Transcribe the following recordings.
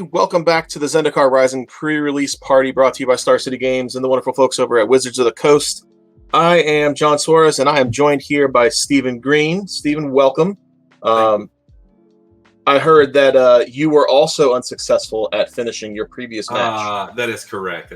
Welcome back to the Zendikar Rising Prerelease Party, brought to you by Star City Games and the wonderful folks over at Wizards of the Coast. I am John Suarez, and I am joined here by Stephen Green. Stephen, welcome. I heard that you were also unsuccessful at finishing your previous match. That is correct.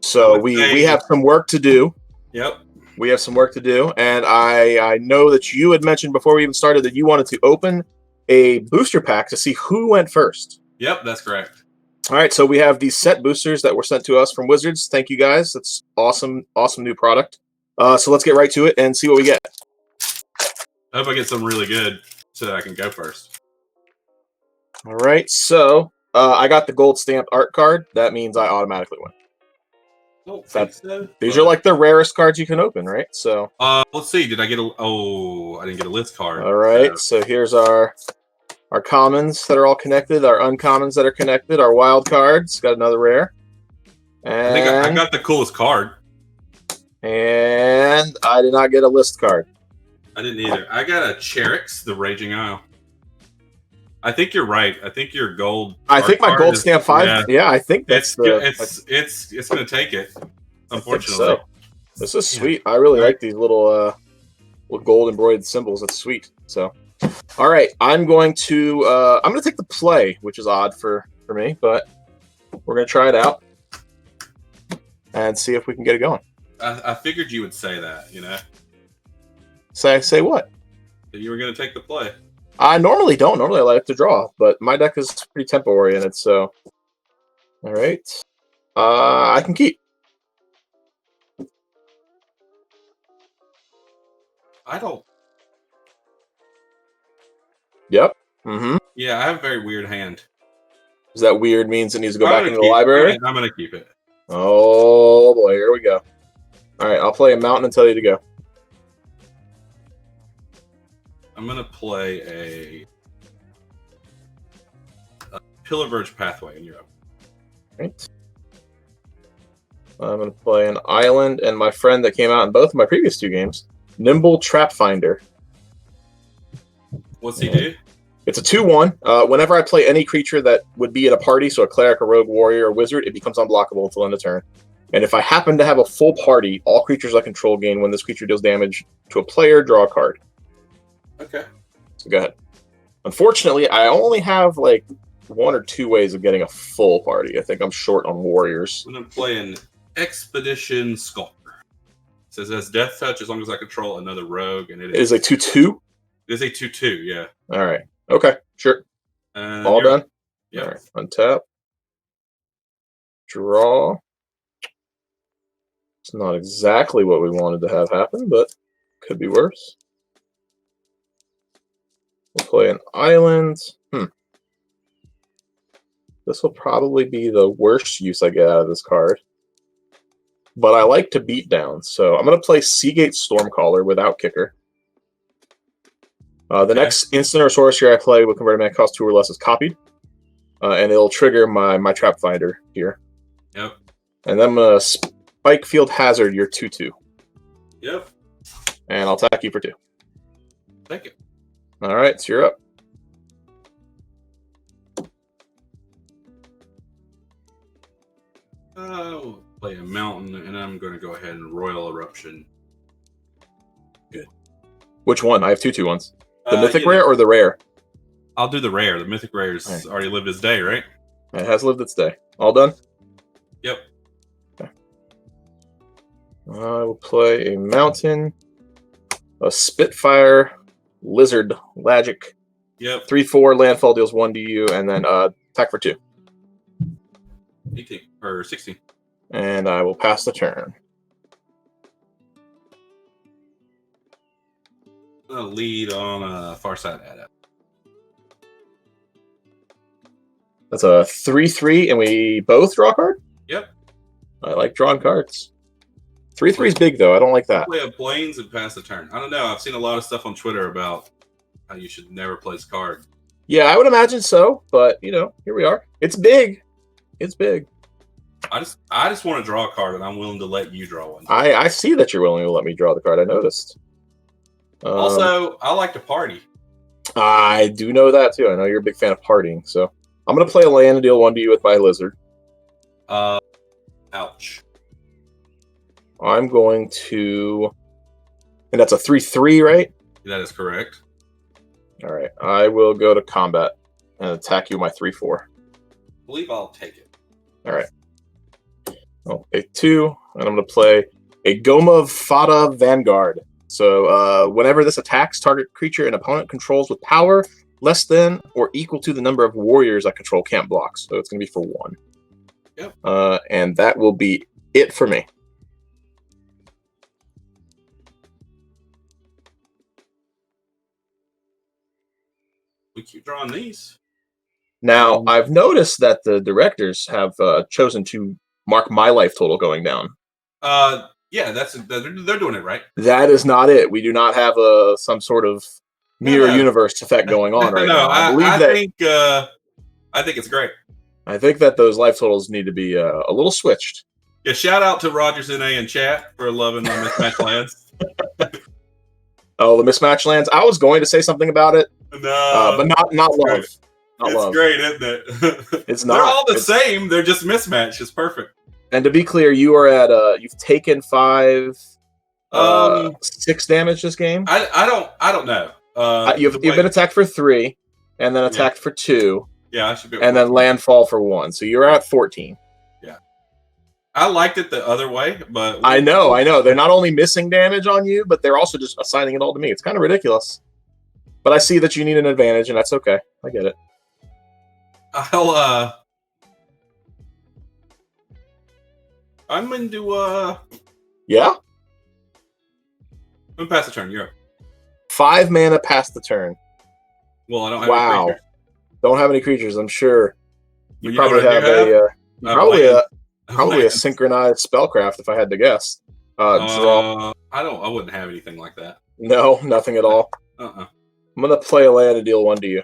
So we have some work to do. Yep. We have some work to do, and I know that you had mentioned before we even started that you wanted to open a booster pack to see who went first. Yep, that's correct. All right, so we have these set boosters that were sent to us from Wizards. Thank you, guys. That's awesome new product. So let's get right to it and see what we get. I hope I get something really good so that I can go first. All right, so I got the gold stamped art card. That means I automatically win. These are like the rarest cards you can open, right? So let's see. Did I get I didn't get a list card. All right, so here's our commons that are all connected, our uncommons that are connected, our wild cards. Got another rare. And I think I got the coolest card. And I did not get a list card. I didn't either. I got a Cherix, the Raging Isle. I think you're right. I think your gold. I think my gold stamp 5. Yeah, I think that's it's going to take it. Unfortunately, so. This is sweet. I really like these little gold embroidered symbols. That's sweet. So, all right, I'm going to take the play, which is odd for me, but we're going to try it out and see if we can get it going. I figured you would say that. You know. Say what? That you were going to take the play. I normally don't. Normally I like to draw, but my deck is pretty tempo oriented, so. All right. I can keep. I don't. Yep. Mm-hmm. Yeah, I have a very weird hand. Is that weird means it needs to go back into the library? I'm going to keep it. Oh, boy. Here we go. All right. I'll play a mountain and tell you to go. I'm going to play a Pillar Verge Pathway in Europe. Right. I'm going to play an island and my friend that came out in both of my previous 2 games, Nimble Trap Finder. What's he do? It's a 2/1. Whenever I play any creature that would be in a party, so a cleric, a rogue, warrior, or wizard, it becomes unblockable until end of turn. And if I happen to have a full party, all creatures I control gain when this creature deals damage to a player, draw a card. Okay. So go ahead. Unfortunately, I only have like 1 or 2 ways of getting a full party. I think I'm short on warriors. I'm going to play an Expedition Skulker. It says it has Death Touch as long as I control another rogue, and it is a 2/2. It is a 2/2. Yeah. All right. Okay. Sure. All done. Yeah. All right. Untap. Draw. It's not exactly what we wanted to have happen, but could be worse. We'll play an island. This will probably be the worst use I get out of this card. But I like to beat down, so I'm going to play Seagate Stormcaller without kicker. The next instant or sorcery I play with converted mana cost 2 or less is copied. And it'll trigger my Trap Finder here. Yep. And then I'm going to Spike Field Hazard your 2/2. Yep. And I'll attack you for 2. Thank you. All right, so you're up. I'll play a mountain, and I'm going to go ahead and Royal Eruption. Good. Which one? I have 2 2/1s. The mythic rare or the rare? I'll do the rare. The mythic rare's already lived its day, right? It has lived its day. All done? Yep. Okay. I will play a mountain, a Spitfire Lizard Logic. Yep. 3/4 landfall deals 1 to you, and then attack for 2. 18 or 16. And I will pass the turn. I'm gonna lead on a Farsight Adept. That's a 3/3, and we both draw a card? Yep. I like drawing cards. 3/3 is big, though. I don't like that. Play a Plains and pass the turn. I don't know. I've seen a lot of stuff on Twitter about how you should never play this card. Yeah, I would imagine so, but, you know, here we are. It's big. It's big. I just want to draw a card, and I'm willing to let you draw one. I see that you're willing to let me draw the card. I noticed. Also, I like to party. I do know that, too. I know you're a big fan of partying, so. I'm going to play a land and deal 1 to you with my lizard. Ouch. I'm going to... And that's a 3/3, right? That is correct. All right. I will go to combat and attack you with my 3/4. I believe I'll take it. All right. I'll pay 2, and I'm going to play a Goma Fada Vanguard. So whenever this attacks, target creature an opponent controls with power less than or equal to the number of warriors I control can't block. So it's going to be for 1. Yep. And that will be it for me. We keep drawing these. Now, I've noticed that the directors have chosen to mark my life total going down. Yeah, they're doing it right. That is not it. We do not have some sort of mirror universe effect going on right now. I think it's great. I think that those life totals need to be a little switched. Yeah, shout out to Rogers NA in chat for loving my mismatch lands. Oh, the mismatch lands. I was going to say something about it. No, but not love. Great. Not it's love. great, isn't it? It's not. They're all the same. They're just mismatched. It's perfect. And to be clear, you are at you've taken 5, 6 damage this game. I don't know. You've been attacked for 3, and then attacked for 2. Yeah, I should be. And then landfall for 1. So you're at 14. Yeah, I liked it the other way, but I know. They're not only missing damage on you, but they're also just assigning it all to me. It's kind of ridiculous. But I see that you need an advantage, and that's okay. I get it. I'm into Yeah? I'm gonna pass the turn. You're up. 5 mana past the turn. Well, I don't have any creatures. Don't have any creatures, I'm sure. You know probably have probably a synchronized spellcraft, if I had to guess. Draw. I wouldn't have anything like that. No, nothing at all. I'm gonna play a land and deal 1 to you.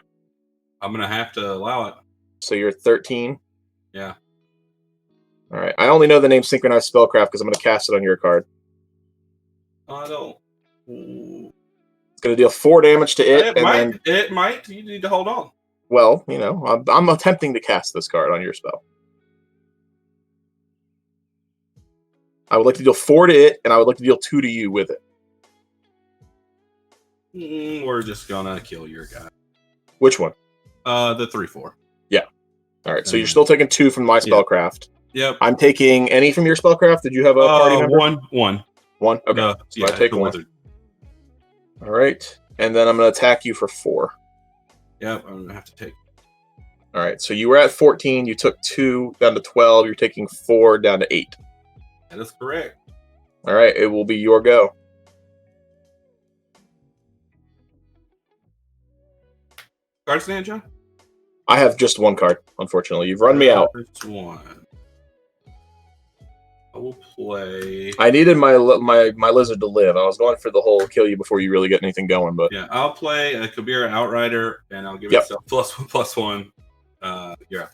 I'm gonna have to allow it. So you're 13? Yeah. Alright. I only know the name synchronized spellcraft because I'm gonna cast it on your card. I don't. It's gonna deal 4 damage to it. It might. You need to hold on. Well, I'm attempting to cast this card on your spell. I would like to deal 4 to it, and I would like to deal 2 to you with it. We're just gonna kill your guy. Which one? The 3/4. Yeah. All right. So you're still taking 2 from my spellcraft. Yep. I'm taking any from your spellcraft. Did you have a party member? One. Okay. So I take 1. Wizard. All right. And then I'm going to attack you for 4. Yep. I'm gonna have to take. All right. So you were at 14. You took 2 down to 12. You're taking 4 down to 8. That is correct. All right. It will be your go. Card stand, John? I have just 1 card, unfortunately. You've run me out. Just 1. I will play. I needed my lizard to live. I was going for the whole kill you before you really get anything going, but yeah, I'll play a Kabira Outrider, and I'll give it +1/+1. Yeah.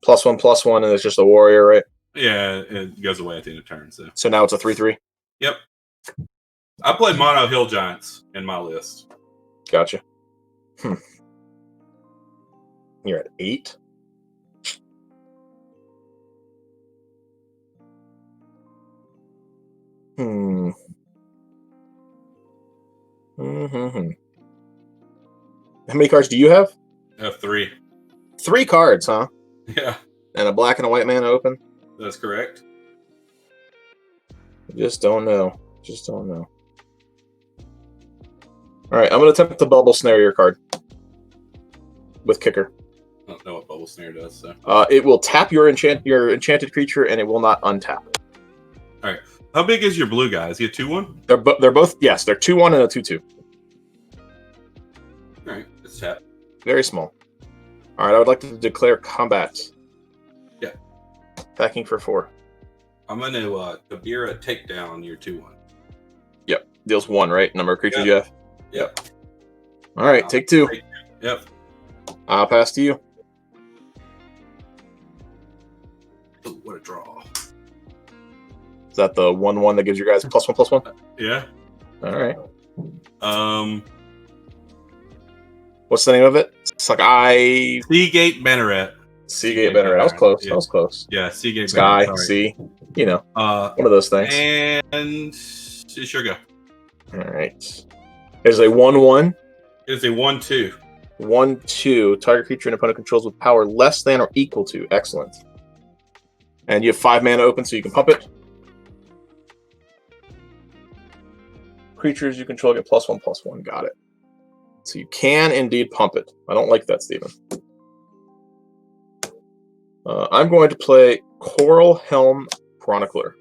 +1/+1, and it's just a warrior, right? Yeah, it goes away at the end of turn. So now it's a 3/3. Yep. I played Mono Hill Giants in my list. Gotcha. You're at 8. How many cards do you have? I have 3. 3 cards, huh? Yeah. And a black and a white mana open? That's correct. Just don't know. All right, I'm going to attempt to bubble snare your card with kicker. I don't know what Bubble Snare does. So it will tap your enchanted creature, and it will not untap. All right. How big is your blue guy? Is he a 2/1? They're both, yes, they're 2/1 and a 2/2. All right, let's tap. Very small. All right, I would like to declare combat. Yeah. Attacking for 4. I'm going to Kabira takedown on your 2/1. Yep. Deals 1, right? Number of creatures you have? Yep. All right, take 2. Yep. I'll pass to you. Ooh, what a draw. Is that the 1/1 that gives you guys +1/+1? Yeah. All right. What's the name of it? It's like Seagate Banneret. Seagate Banneret. That was close. Yeah. That was close. Yeah, Seagate Sky, Banneret. Sea. You know, one of those things. And sure go. All right. There's a 1/1. It is a 1/2. 1/2. Target creature and opponent controls with power less than or equal to. Excellent. And you have 5 mana open, so you can pump it. Creatures you control get +1/+1. Got it. So you can indeed pump it. I don't like that, Steven. I'm going to play Coral Helm Chronicler.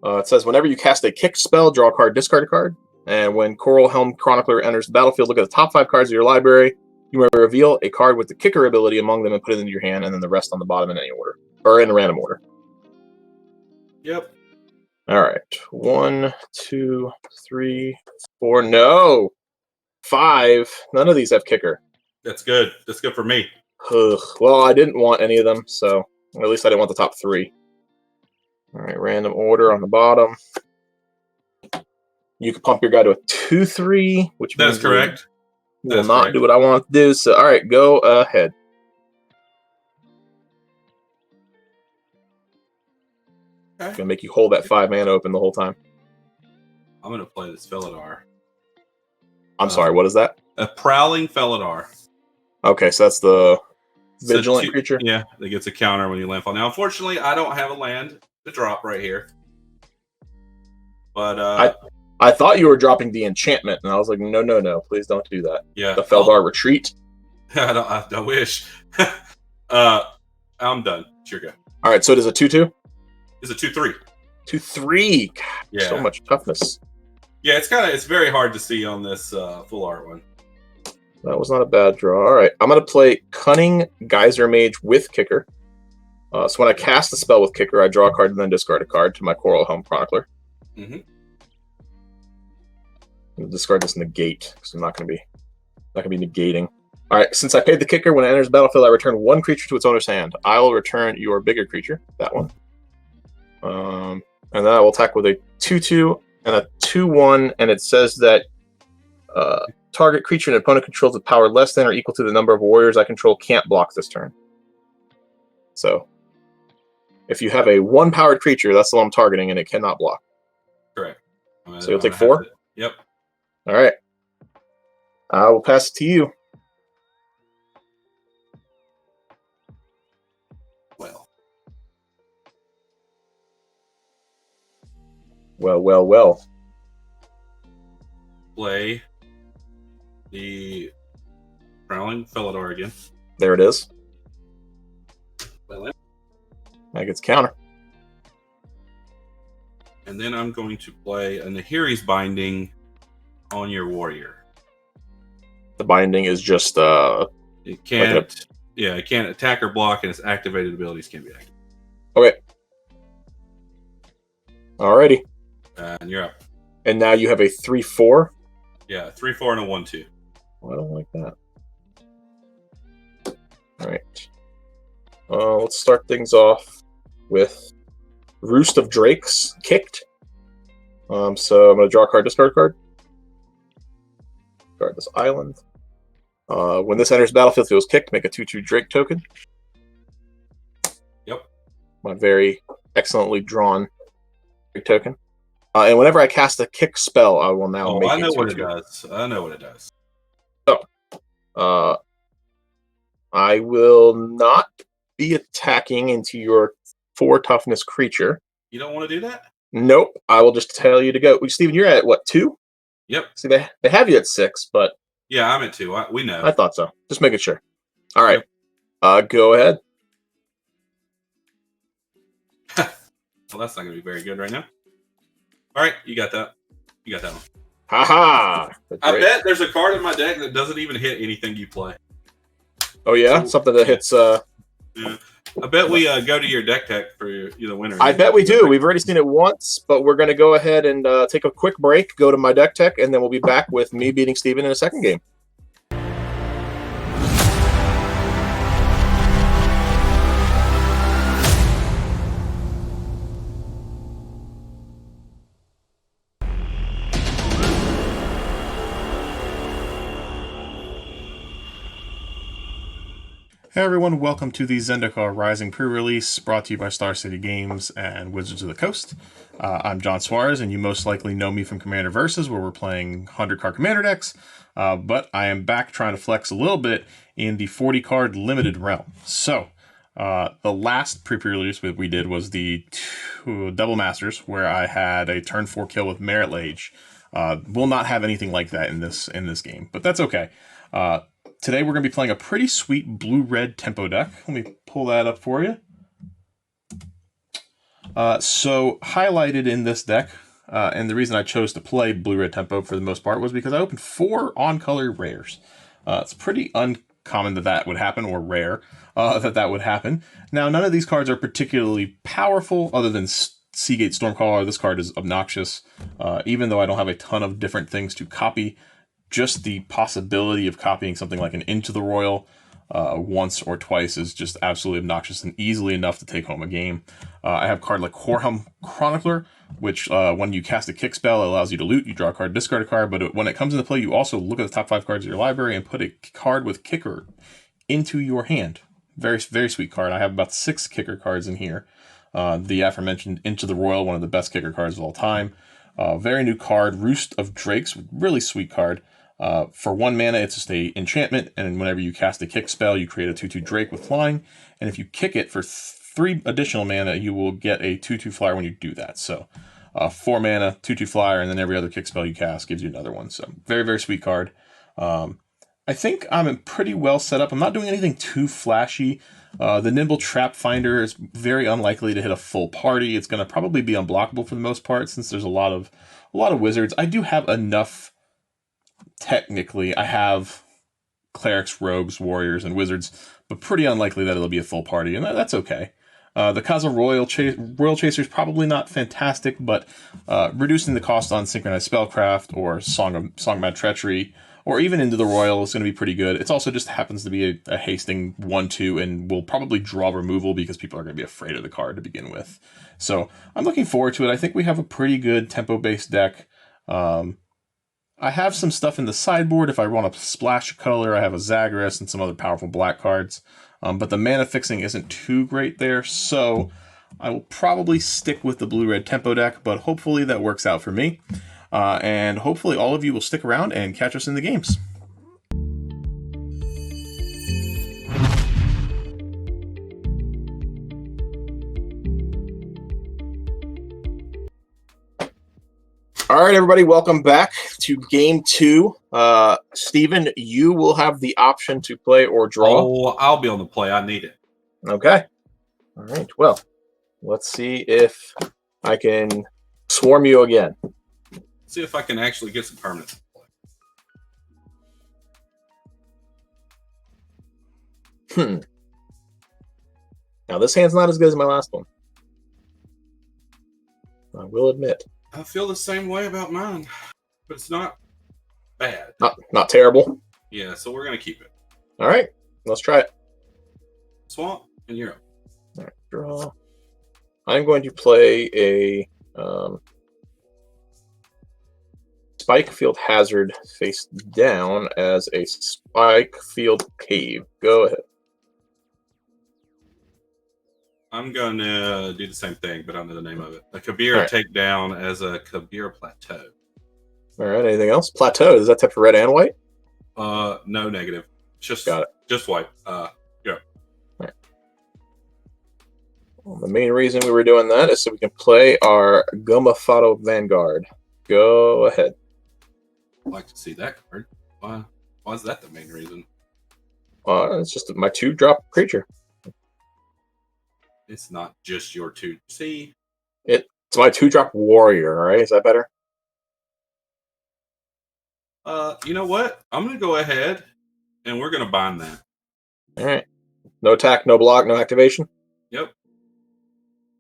It says whenever you cast a kick spell, draw a card, discard a card. And when Coral Helm Chronicler enters the battlefield, look at the top 5 cards of your library. You may reveal a card with the kicker ability among them and put it into your hand, and then the rest on the bottom in any order. Or in a random order. Yep. All right. 1, 2, 3, 4. No! 5. None of these have kicker. That's good. That's good for me. Ugh. Well, I didn't want any of them, so or at least I didn't want the top 3. All right, random order on the bottom. You can pump your guy to a 2/3, which That's means correct. you will not do what I want to do. So, all right, go ahead. Okay. I'm gonna make you hold that 5 mana open the whole time. I'm gonna play this Felidar. I'm sorry, what is that? A Prowling Felidar. Okay, so that's the vigilant creature? Yeah, that gets a counter when you landfall. Now, unfortunately, I don't have a land to drop right here. But I thought you were dropping the enchantment, and I was like, no, please don't do that. Yeah. The Felidar Retreat. I wish. I'm done. Sure go. All right, so it is a 2/2? It's a 2/3. 2/3. God, Yeah. so much toughness. Yeah, it's very hard to see on this full art one. That was not a bad draw. All right, I'm going to play Cunning Geyser Mage with Kicker. So when I cast a spell with Kicker, I draw a card and then discard a card to my Coral Helm Chronicler. Mm-hmm. I'm gonna discard this negate because I'm not going to be negating. All right, since I paid the Kicker, when it enters the battlefield, I return 1 creature to its owner's hand. I will return your bigger creature, that one. And then I will attack with a 2/2 and a 2/1, and it says that target creature and opponent controls with power less than or equal to the number of warriors I control can't block this turn. So, if you have a 1-powered creature, that's the one I'm targeting, and it cannot block. Correct. So you'll take 4? Yep. All right. I will pass it to you. Well. Play the Prowling Felidar again. There it is. Well, That gets counter. And then I'm going to play a Nahiri's Binding on your warrior. The binding is just It can't it can't attack or block, and its activated abilities can be activated. Okay. Alrighty. And you're up. And now you have a 3/4. Yeah, 3/4 and a 1/2. I don't like that. All right. Let's start things off with Roost of Drakes kicked. So I'm going to draw a card, discard a card. Guard this island. When this enters the battlefield, feels kicked, make a 2/2 Drake token. Yep. My very excellently drawn Drake token. And whenever I cast a kick spell, I will now make I know it 2/2. what it does. I know what it does. So, I will not be attacking into your 4 toughness creature. You don't want to do that? Nope. I will just tell you to go. Steven, you're at what, 2? Yep. See, they have you at 6, but Yeah, I'm at 2. We know. I thought so. Just making sure. All right. Go ahead. Well, that's not going to be very good right now. All right, you got that. You got that one. Haha. I bet there's a card in my deck that doesn't even hit anything you play. Oh, yeah? Something that hits... Yeah. I bet we go to your deck tech for the winner. I bet we do. We've already seen it once, but we're going to go ahead and take a quick break, go to my deck tech, and then we'll be back with me beating Steven in a second game. Hey everyone, welcome to the Zendikar Rising Prerelease, brought to you by Star City Games and Wizards of the Coast. I'm John Suarez, and you most likely know me from Commander Versus, where we're playing 100-card Commander decks, but I am back trying to flex a little bit in the 40-card limited realm. So, the last pre-release we did was the Double Masters, where I had a turn 4 kill with Merit Lage. We'll not have anything like that in this game, but that's okay. Today we're going to be playing a pretty sweet blue-red tempo deck. Let me pull that up for you. So highlighted in this deck, and the reason I chose to play blue-red tempo for the most part was because I opened 4 on-color rares. It's pretty uncommon that would happen, or rare that would happen. Now, none of these cards are particularly powerful, other than Seagate Stormcaller. This card is obnoxious, even though I don't have a ton of different things to copy. Just the possibility of copying something like an Into the Royal once or twice is just absolutely obnoxious and easily enough to take home a game. I have a card like Horham Chronicler, which when you cast a kick spell, it allows you to loot, you draw a card, discard a card, but when it comes into play, you also look at the top 5 cards of your library and put a card with Kicker into your hand. Very, very sweet card. I have about 6 Kicker cards in here. The aforementioned Into the Royal, one of the best Kicker cards of all time. Very new card, Roost of Drakes, really sweet card. For 1 mana, it's just a enchantment, and whenever you cast a kick spell, you create a 2/2 Drake with flying, and if you kick it for 3 additional mana, you will get a 2/2 flyer when you do that. So 4 mana, 2/2 flyer, and then every other kick spell you cast gives you another one. So very, very sweet card. I think I'm pretty well set up. I'm not doing anything too flashy. The Nimble Trap Finder is very unlikely to hit a full party. It's going to probably be unblockable for the most part, since there's a lot of wizards. I do have enough. Technically, I have clerics, rogues, warriors, and wizards, but pretty unlikely that it'll be a full party, and that's okay. The Kaza Royal Chaser is probably not fantastic, but reducing the cost on Synchronized Spellcraft or Song of Mad Treachery, or even Into the Royal is going to be pretty good. It also just happens to be a hasting 1/2, and will probably draw removal because people are going to be afraid of the card to begin with. So I'm looking forward to it. I think we have a pretty good tempo-based deck. I have some stuff in the sideboard if I want to splash color. I have a Zagreus and some other powerful black cards. But the mana fixing isn't too great there, so I will probably stick with the blue-red tempo deck, but hopefully that works out for me. And hopefully all of you will stick around and catch us in the games. All right, everybody, welcome back to Game 2. Steven, you will have the option to play or draw. Oh, I'll be on the play. I need it. Okay. All right, well, let's see if I can swarm you again. See if I can actually get some permanents. Now, this hand's not as good as my last one. I will admit. I feel the same way about mine, but it's not bad. Not terrible. Yeah, so we're going to keep it. All right, let's try it. Swamp, and you're up. All right, draw. I'm going to play a Spike Field Hazard face down as a Spike Field Cave. Go ahead. I'm going to do the same thing, but under the name of it. A Kabir takedown as a Kabir Plateau. All right, anything else? Plateau, is that type for red and white? No negative. Just got it. Just white. Yeah. All right. Well, the main reason we were doing that is so we can play our Gomafato Vanguard. Go ahead. I'd like to see that card. Why is that the main reason? It's just my 2-drop creature. It's not just your 2. See? It's my 2-drop warrior, all right? Is that better? You know what? I'm going to go ahead, and we're going to bind that. All right. No attack, no block, no activation? Yep.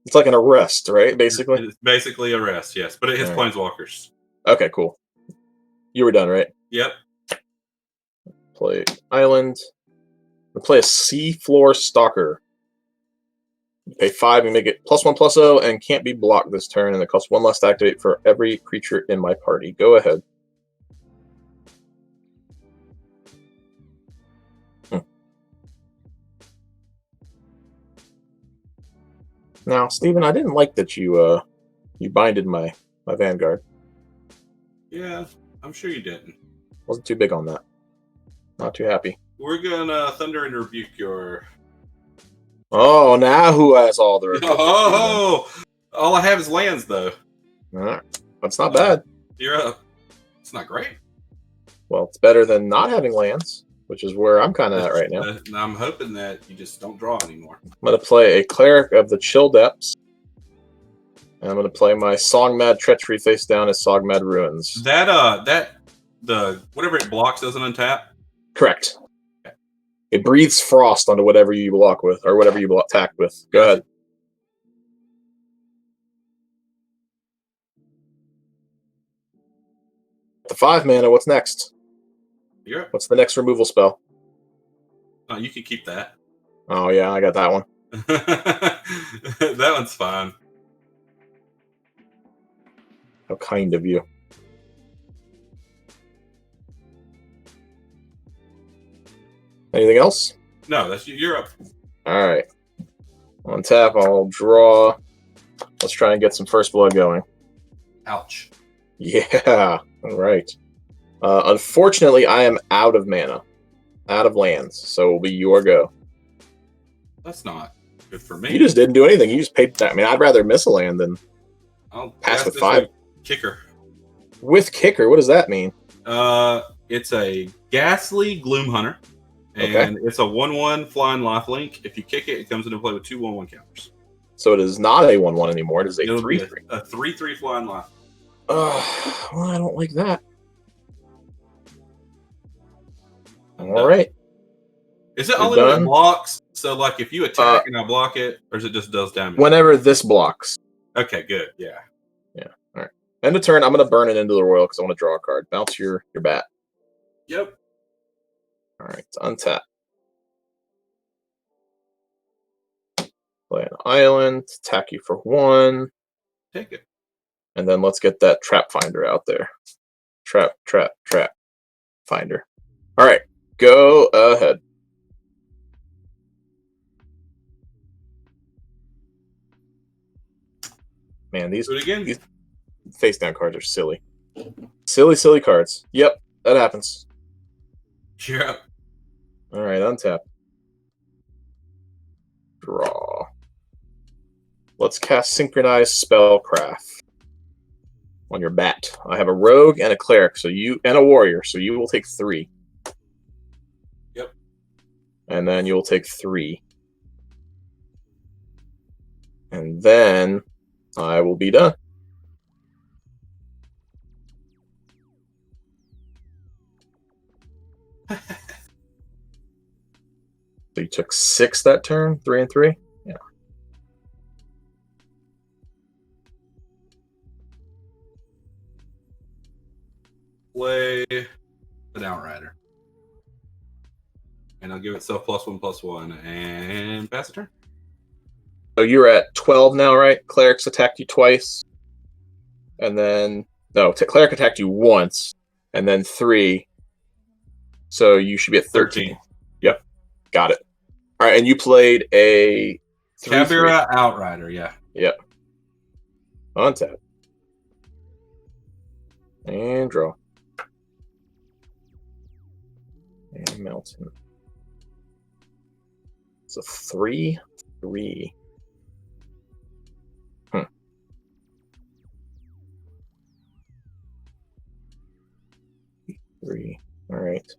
It's like an arrest, right, basically? It's basically arrest, yes. But it hits planeswalkers. Okay, cool. You were done, right? Yep. Play Island. We'll play a Seafloor Stalker. You pay 5 and make it +1/+0 and can't be blocked this turn, and it costs 1 less to activate for every creature in my party. Go ahead. Now, Steven, I didn't like that you binded my Vanguard. Yeah, I'm sure you didn't. Wasn't too big on that. Not too happy. We're gonna thunder and rebuke your. Oh, now who has all the? Oh, all I have is lands though. All right. That's not bad. You're up. It's not great. Well, it's better than not having lands, which is where I'm kind of at right now. I'm hoping that you just don't draw anymore. I'm going to play a Cleric of the Chill Depths. And I'm going to play my Songmad Treachery face down as Songmad Ruins. The whatever it blocks doesn't untap? Correct. It breathes frost onto whatever you block with, or whatever you attack with. Go ahead. The 5 mana, what's next? You're up. What's the next removal spell? Oh, you can keep that. Oh, yeah, I got that one. That one's fine. How kind of you. Anything else? No, that's you. You're up. All right. On tap, I'll draw. Let's try and get some first blood going. Ouch. Yeah. All right. Unfortunately, I am out of mana, out of lands, so it'll be your go. That's not good for me. You just didn't do anything. You just paid that. I mean, I'd rather miss a land than I'll pass with this 5. Kicker. With kicker, what does that mean? It's a Ghastly Gloom Hunter, and it's a 1/1 flying lifelink. If you kick it, it comes into play with 2 1/1 counters. So it is not a 1/1 anymore. It is a It'll 3/3. be a 3/3 flying life. Well, I don't like that. All right. Is it You're only when done? it blocks? So, like, if you attack and I block it, or is it just does damage? Whenever this blocks. Okay, good. Yeah. Yeah. All right. End of turn. I'm going to burn it into the royal because I want to draw a card. Bounce your bat. Yep. All right. Untap. Play an island. Attack you for 1. Take it. And then let's get that trap finder out there. Trap finder. All right. Go ahead. Man, these Do it again. These face down cards are silly. Silly cards. Yep, that happens. You're up. All right, untap. Draw. Let's cast Synchronized Spellcraft on your bat. I have a rogue and a cleric, and a warrior, so you will take 3. Yep. And then you'll take 3. And then I will be done. So you took 6 that turn, 3 and 3? Yeah. Play an Outrider. And I'll give itself +1/+1 and pass the turn. So you're at 12 now, right? Clerics attacked you twice. And then... No, Cleric attacked you once. And then 3. So you should be at 13. Yep. Got it. All right, and you played a... Cabira Outrider, yeah. Yep. Untap. And draw. And Mountain. It's a 3/3. 3. All right.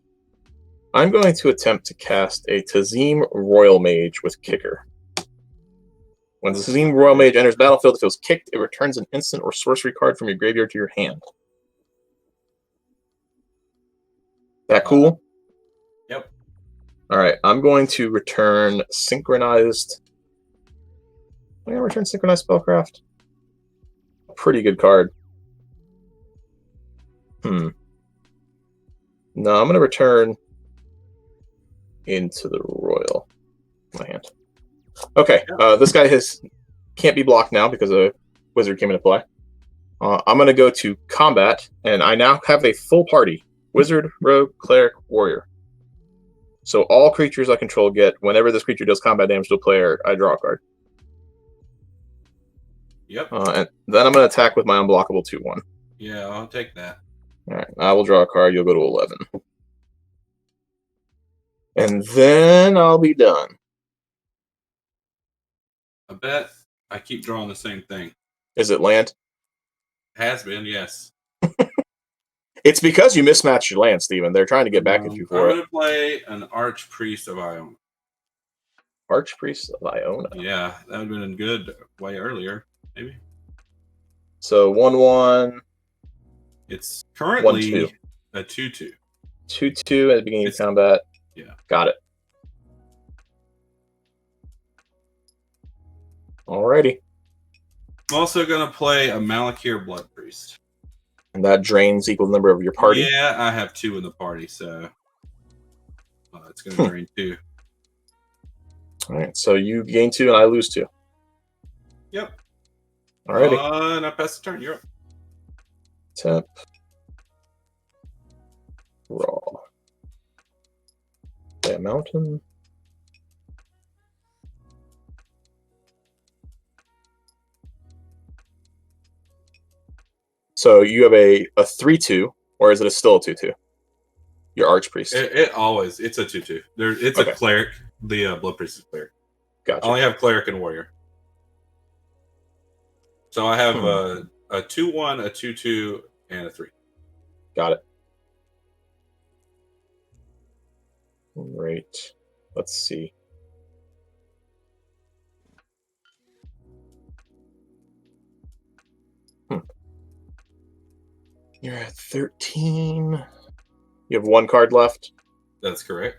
I'm going to attempt to cast a Tazim Royal Mage with Kicker. When the Tazim Royal Mage enters battlefield, if it was kicked, it returns an instant or sorcery card from your graveyard to your hand. That cool? Yep. All right. I'm going to return Synchronized. I'm going to return Synchronized Spellcraft. Pretty good card. No, I'm going to return into the Royal. My hand. Okay, this guy can't be blocked now because a wizard came into play. I'm going to go to combat, and I now have a full party. Wizard, rogue, cleric, warrior. So all creatures I control get, whenever this creature does combat damage to a player, I draw a card. Yep. And then I'm going to attack with my unblockable 2/1. Yeah, I'll take that. All right, I will draw a card. You'll go to 11. And then I'll be done. I bet I keep drawing the same thing. Is it land? Has been, yes. It's because you mismatched your land, Steven. They're trying to get back at you for I'm it. going to play an Archpriest of Iona. Archpriest of Iona. Yeah, that would have been good way earlier, maybe. So 1/1. It's currently 1/2. a 2/2. 2/2 at the beginning of combat. Yeah. Got it. Alrighty. I'm also going to play a Malakir Blood Priest. And that drains equal number of your party. Yeah, I have 2 in the party, so it's going to drain 2. Alright, so you gain 2 and I lose 2. Yep. Alrighty. And I pass the turn. You're up. Tap. Raw. Play a mountain. So you have a 3/2, or is it still a 2/2? Your Archpriest. It's a 2/2. It's Okay. a cleric. The Blood Priest is cleric. Gotcha. I only have cleric and warrior. So I have a 2/1, a 2/2, and a 3. Got it. Great. Let's see. You're at 13. You have 1 card left. That's correct.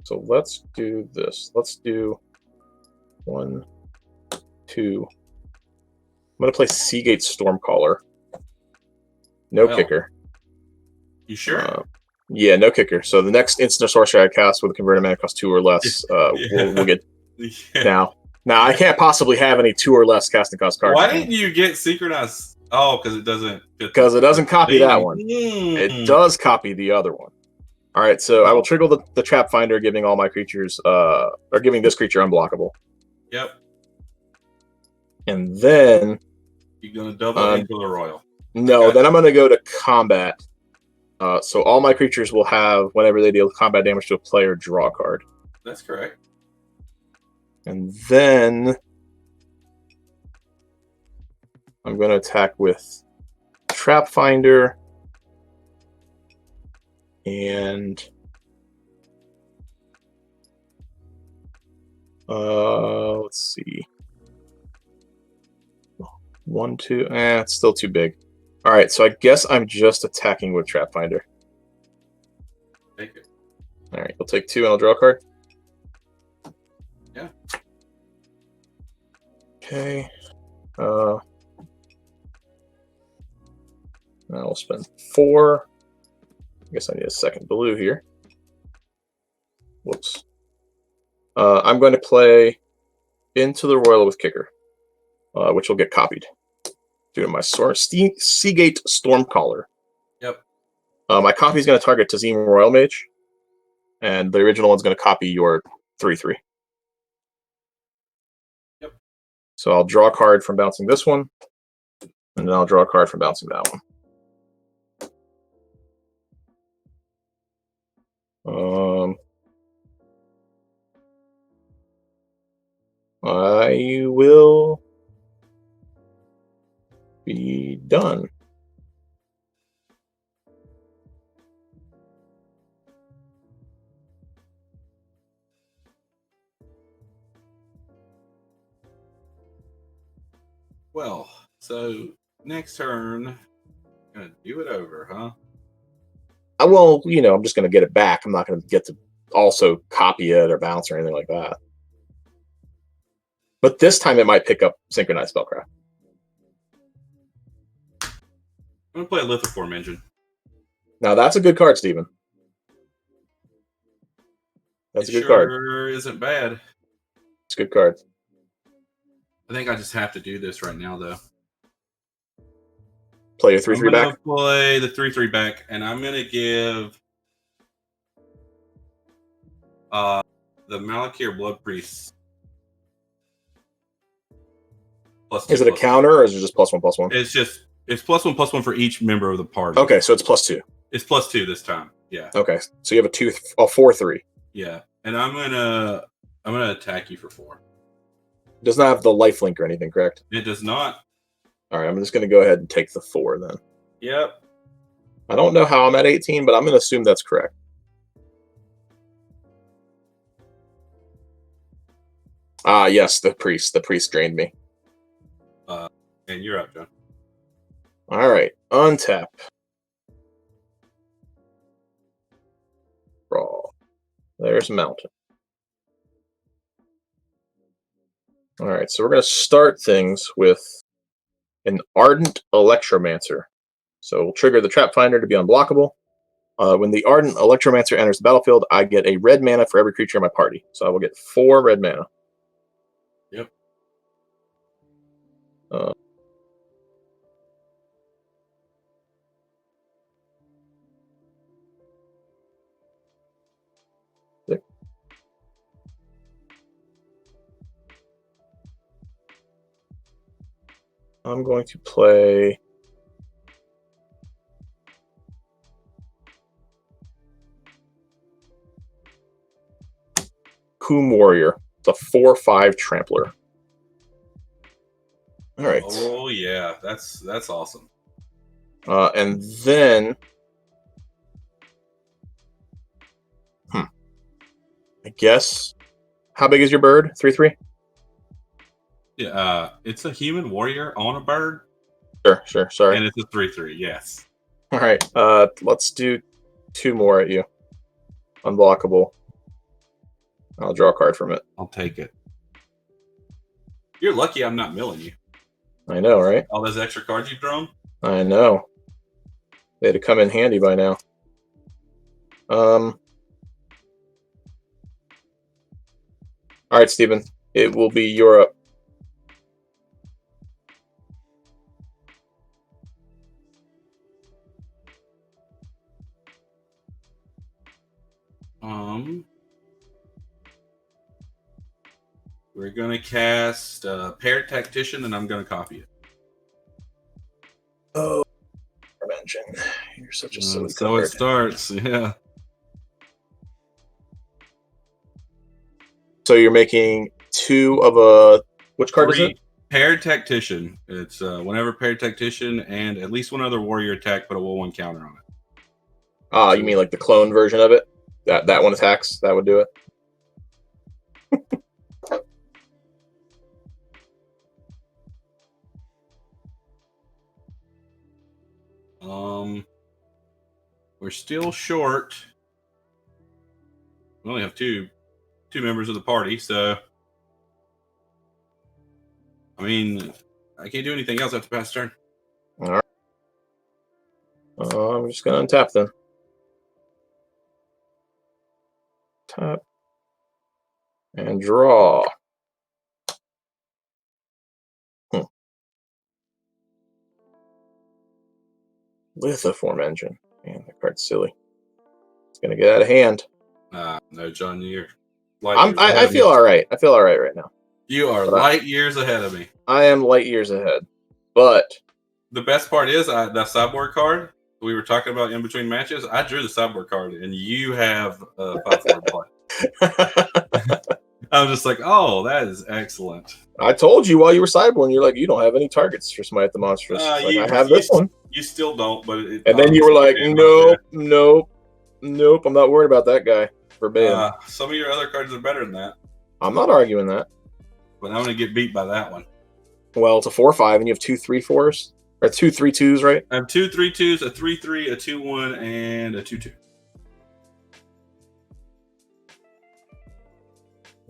So let's do this. Let's do 1, 2. I'm going to play Seagate Stormcaller. No kicker. You sure? Yeah, no kicker. So the next instant or sorcery I cast with a converted mana cost 2 or less, we'll get now. Now I can't possibly have any 2 or less casting cost cards. Why didn't you get synchronized? Oh, because it doesn't. Because it doesn't copy that one. It does copy the other one. All right, so I will trigger the Trap Finder, giving all my creatures, or giving this creature unblockable. Yep. And then you're gonna double into the royal. No, then I'm gonna go to combat. So all my creatures will have, whenever they deal combat damage to a player, draw a card. That's correct. And then I'm going to attack with Trap Finder and let's see. 1, 2. It's still too big. All right, so I guess I'm just attacking with Trap Finder. Take it. All right, you'll take 2 and I'll draw a card. Yeah. Okay. Now we'll spend 4. I guess I need a second blue here. Whoops. I'm going to play Into the Royal with Kicker, which will get copied due to my Seagate Stormcaller. Yep. My copy is going to target Tazim Royal Mage, and the original one's going to copy your 3/3. Yep. So I'll draw a card from bouncing this one, and then I'll draw a card from bouncing that one. I will be done. Well, so next turn, gonna do it over, huh? Well, I'm just going to get it back. I'm not going to get to also copy it or bounce or anything like that. But this time it might pick up Synchronized Spellcraft. I'm gonna play a Lithoform Engine. Now that's a good card, Steven. That's a good card. Sure isn't bad. It's a good card. I think I just have to do this right now, though. Play your 3/3 back. I'm gonna play the 3/3 back, and I'm gonna give the Malakir Blood Priest +2. Is it a counter or is it just +1/+1? It's +1/+1 for each member of the party. Okay, so it's +2. It's +2 this time. Yeah. Okay, so you have a 4/3. Yeah, and I'm gonna attack you for 4. It does not have the lifelink or anything, correct? It does not. All right, I'm just gonna go ahead and take the 4 then. Yep. I don't know how I'm at 18, but I'm gonna assume that's correct. Ah, yes, the priest. The priest drained me. And you're up, John. All right, untap. Draw. There's Mountain. All right, so we're going to start things with an Ardent Electromancer. So we'll trigger the Trap Finder to be unblockable. When the Ardent Electromancer enters the battlefield, I get a red mana for every creature in my party. So I will get 4 red mana. Yep. I'm going to play Coom Warrior. It's a 4/5 Trampler. All right. Oh yeah, that's awesome. And then, I guess, how big is your bird? 3/3? Yeah, it's a human warrior on a bird. Sure. Sorry. And it's a 3/3. Yes. All right. Let's do 2 more at you. Unblockable. I'll draw a card from it. I'll take it. You're lucky I'm not milling you. I know, right? All those extra cards you've drawn. I know. They had to come in handy by now. All right, Steven. It will be Europe. We're gonna cast Paired Tactician, and I'm gonna copy it. Oh, mention. You're such a silly So card. it starts, yeah. So you're making 2 of a... Which card is it? Paired Tactician. It's whenever Paired Tactician and at least one other warrior attack, put a 1/1 counter on it. Ah, you mean like the clone version of it? That one attacks? That would do it? We're still short. We only have two members of the party, so I mean, I can't do anything else after pass turn. All right. I'm just gonna untap then. Tap and draw. Lithoform Engine. Man, that card's silly. It's gonna get out of hand. No, John, you're. I feel all right. I feel all right now. You are light years ahead of me. I am light years ahead, but the best part is that sideboard card we were talking about in between matches. I drew the sideboard card, and you have 5/4 play. I was just like, oh, that is excellent. I told you while you were sideboarding, you're like, you don't have any targets for Smite the Monstrous. I have this one. You still don't, but and then you were like, nope, I'm not worried about that guy. Forbidden. Some of your other cards are better than that. I'm not arguing that. But I'm going to get beat by that one. Well, it's a 4/5, and you have 2 3/4s? Or 2 3/2s, right? I have 2 3/2s, a 3/3, a 2/1, and a 2/2.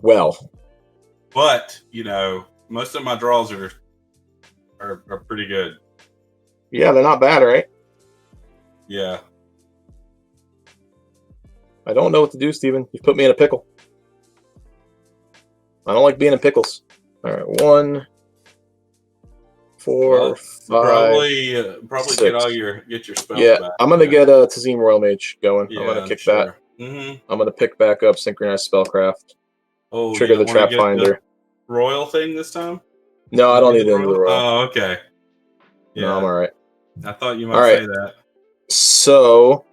Well. But, most of my draws are pretty good. Yeah, they're not bad, right? Yeah. I don't know what to do, Steven. You've put me in a pickle. I don't like being in pickles. All right, 1, 4, 5. Probably 6. get your spells back. I'm gonna get a Tazim Royal Mage going. I'm gonna kick that. Mm-hmm. I'm gonna pick back up Synchronized Spellcraft. Oh, trigger the Trap Finder. Royal thing this time? No, I don't need the end of the roll. Oh, okay. Yeah, No, I'm all right. I thought you All might right. say that. So,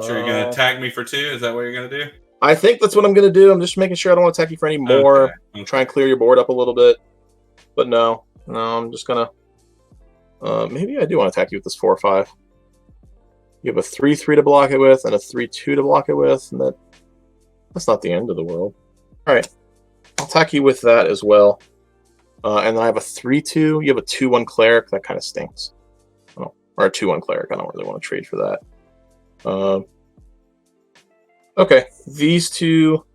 Sure, you're gonna attack me for 2? Is that what you're gonna do? I think that's what I'm gonna do. I'm just making sure I don't want to attack you for any more. Okay. Try and clear your board up a little bit. But no, I'm just gonna. Maybe I do want to attack you with this 4/5. You have a 3/3 to block it with, and a 3/2 to block it with, and that's not the end of the world. All right, I'll attack you with that as well. And then I have a 3/2. You have a 2/1 cleric. That kind of stinks. Oh, or a 2/1 cleric. I don't really want to trade for that. Okay, these two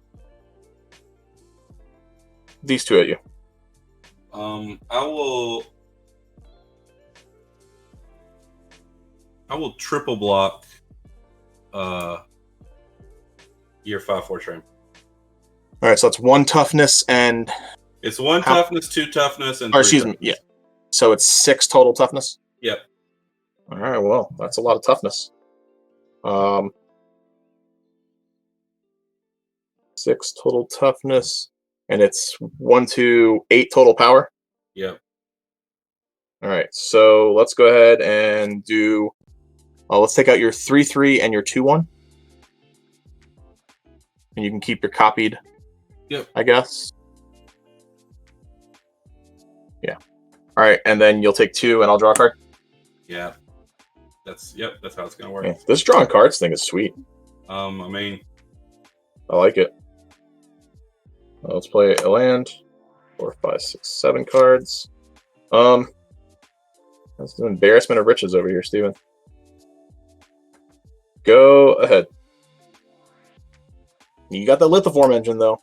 at you. I will triple block your 5/4 tramp. All right, so that's 1 toughness and It's 1 toughness, 2 toughness, and 3 excuse me, yeah. So it's 6 total toughness. Yep. All right, well, that's a lot of toughness. 6 total toughness, and it's 1 to 8 total power. Yep. All right, so let's go ahead and do. Let's take out your 3/3 and your 2/1, and you can keep your copied. Yep. I guess. Yeah. All right, and then you'll take 2, and I'll draw a card. Yeah. That's how it's gonna work. Yeah, this drawing cards thing is sweet. I mean, I like it. Let's play a land. 4, 5, 6, 7 cards. That's an embarrassment of riches over here, Steven. Go ahead. You got the lithoform engine, though.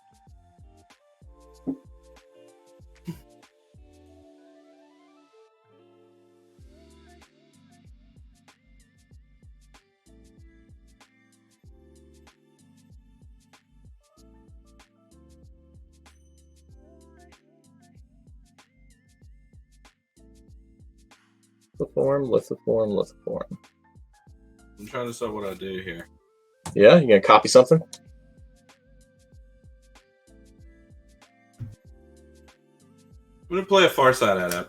Lithoform. I'm trying to decide what I do here. Yeah, you gonna copy something? I'm gonna play a Farsight at it.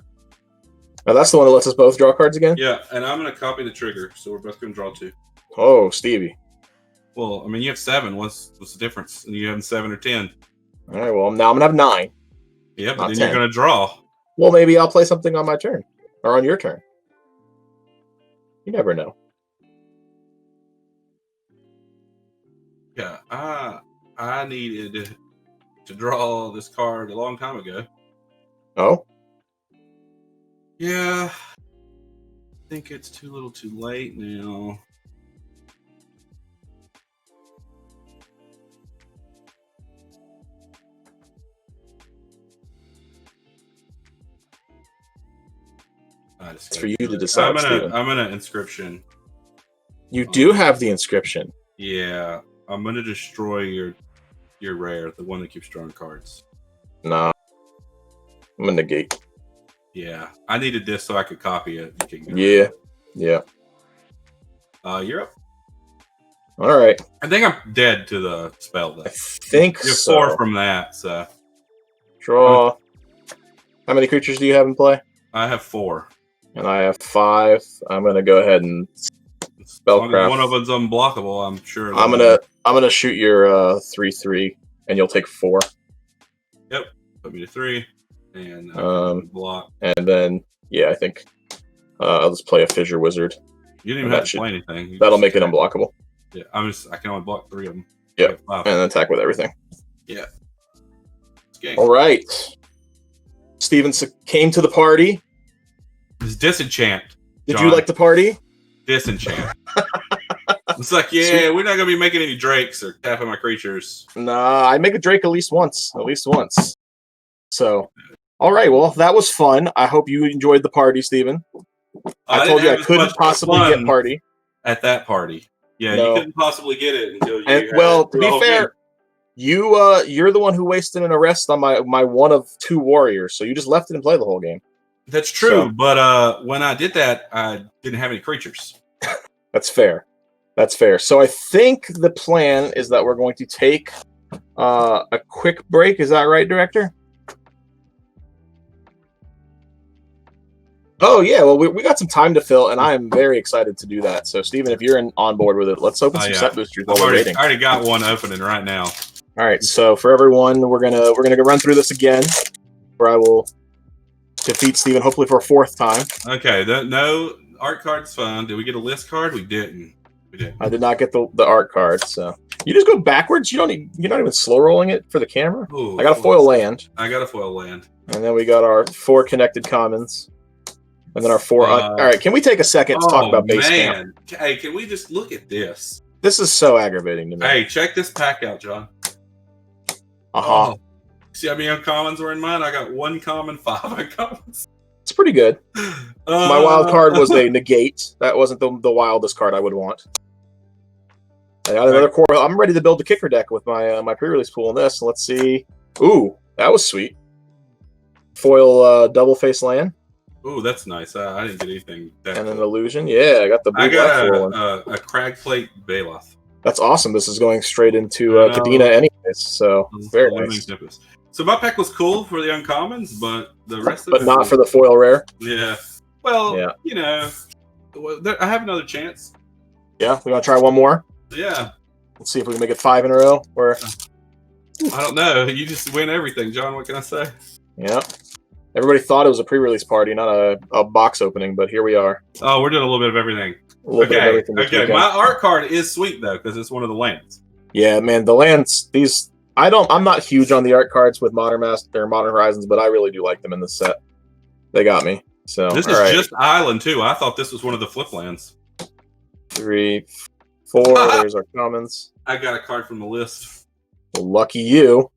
Now that's the one that lets us both draw cards again? Yeah, and I'm gonna copy the trigger, so we're both gonna draw 2. Oh, Stevie. Well, I mean, you have 7. What's the difference? And you have 7 or 10. All right, well, now I'm gonna have 9. Yeah, but Not then 10. you're gonna draw. Well, maybe I'll play something on my turn. Or on your turn. You never know. Yeah, I needed to draw this card a long time ago. Oh? Yeah, I think it's too little too late now. It's for you to decide. I'm gonna inscription. You do have the inscription. Yeah, I'm gonna destroy your rare, the one that keeps drawing cards. Nah. I'm gonna negate. Yeah, I needed this so I could copy it. Yeah. Yeah. You're up. All right. I think I'm dead to the spell though. I think You're so. 4 from that, so Draw. How many creatures do you have in play? I have 4. And I have 5. I'm gonna go ahead and spellcraft. One of them's unblockable. I'm sure. I'm gonna shoot your 3/3, and you'll take 4. Yep. Put me to 3, and block. And then I think I'll just play a Fissure Wizard. You didn't even have to play anything. That'll make it unblockable. Yeah, I can only block 3 of them. Yep. And then attack with everything. Yeah. All right. Steven came to the party. It's disenchant. Did you like the party? Disenchant. It's like, yeah, we're not gonna be making any drakes or tapping my creatures. Nah, I make a drake at least once. So, all right. Well, that was fun. I hope you enjoyed the party, Steven. I told you I couldn't possibly get party at that party. Yeah, no. You couldn't possibly get it until you. To be fair, you're the one who wasted an arrest on my one of 2 warriors. So you just left it and played the whole game. That's true, but when I did that, I didn't have any creatures. That's fair. So I think the plan is that we're going to take a quick break. Is that right, Director? Oh yeah, well we got some time to fill, and I am very excited to do that. So Steven, if you're on board with it, let's open some set boosters while we're waiting. I already got one opening right now. All right, so for everyone, we're gonna go run through this again, where I will defeat Steven hopefully for a fourth time. Okay, no art card's fun. Did we get a list card? We didn't. I did not get the art card, so you just go backwards. You're not even slow rolling it for the camera. Ooh, I got a foil land. I got a foil land. And then we got our 4 connected commons. And then our 4... all right, can we take a second to talk about base camp? Hey, can we just look at this? This is so aggravating to me. Hey, check this pack out, John. Uh-huh. Oh, see how many uncommons were in mine? I got 1 common, 5 uncommons. It's pretty good. My wild card was a negate. That wasn't the wildest card I would want. I got another core. I'm ready to build the kicker deck with my pre-release pool in this. Let's see. Ooh, that was sweet. Foil double face land. Ooh, that's nice. I didn't get anything. And an illusion. Yeah, I got the blue. I got a crag plate Baloth. That's awesome. This is going straight into Kadena anyways, so very nice. So my pack was cool for the uncommons, but the rest of it... But not for the foil rare? Yeah. Well, you know, I have another chance. Yeah? We want to try one more? Yeah. Let's see if we can make it 5 in a row. Or I don't know. You just win everything, John. What can I say? Yeah. Everybody thought it was a pre-release party, not a box opening, but here we are. Oh, we're doing a little bit of everything. Okay. My art card is sweet though, because it's one of the lands. Yeah, man, the lands. These I'm not huge on the art cards with Modern Horizons, but I really do like them in this set. They got me. So this is just Island too. I thought this was one of the flip lands. 3, 4. There's our commons. I got a card from the list. Well, lucky you.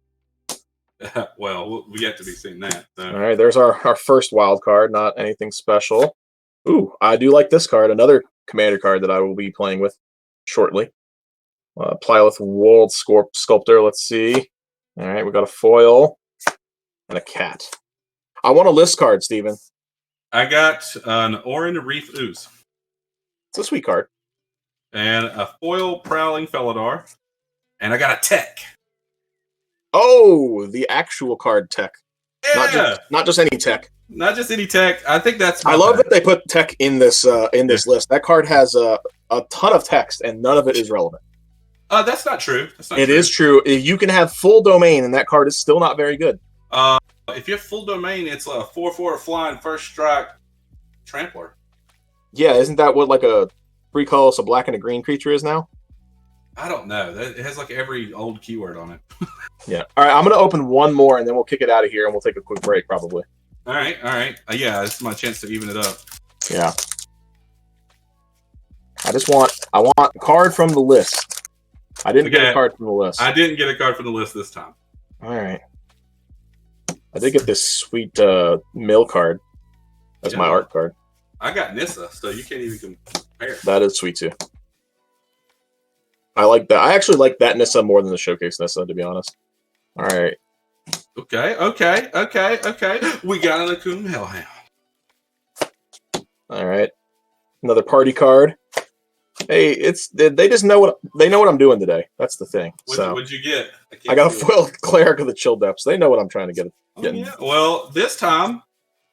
Well, we yet to be seeing that. So. All right, there's our first wild card. Not anything special. Ooh, I do like this card. Another commander card that I will be playing with shortly. Plylith World Sculptor. Let's see. All right, we got a foil and a cat. I want a list card, Steven. I got an Orin Reef Ooze. It's a sweet card. And a foil Prowling Felidar. And I got a tech. Oh, the actual card tech. Yeah. Not just any tech. Not just any tech. I think that's. I love that they put tech in this list. That card has a ton of text, and none of it is relevant. That's not true. It is true. You can have full domain, and that card is still not very good. If you have full domain, it's a 4/4 flying first strike trampler. Yeah, isn't that what like a 3 colors, a black and a green creature is now? I don't know. It has like every old keyword on it. Yeah. All right, I'm going to open one more, and then we'll kick it out of here, and we'll take a quick break, probably. All right. Yeah, this is my chance to even it up. Yeah. I want a card from the list. I didn't get a card from the list. I didn't get a card from the list this time. All right. I did get this sweet mill card as my art card. I got Nissa, so you can't even compare. That is sweet too. I like that. I actually like that Nissa more than the Showcase Nissa, to be honest. All right. Okay. We got an Akun Hellhound. All right. Another party card. Hey, they just know what I'm doing today. That's the thing. What'd you get? I got a foil Cleric of the Chill Depths. They know what I'm trying to get. Yeah. Well, this time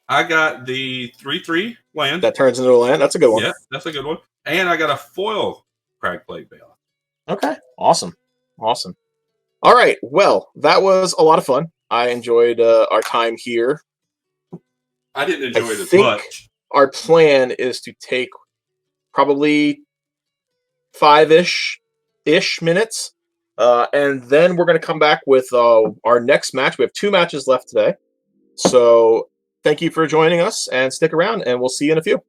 I got the 3/3 land that turns into a land. That's a good one. Yeah, that's a good one. And I got a foil Crag Plate Bale. Okay. Awesome. All right. Well, that was a lot of fun. I enjoyed our time here. I didn't enjoy it as much. Our plan is to take probably 5-ish minutes. And then we're going to come back with our next match. We have 2 matches left today. So thank you for joining us, and stick around, and we'll see you in a few.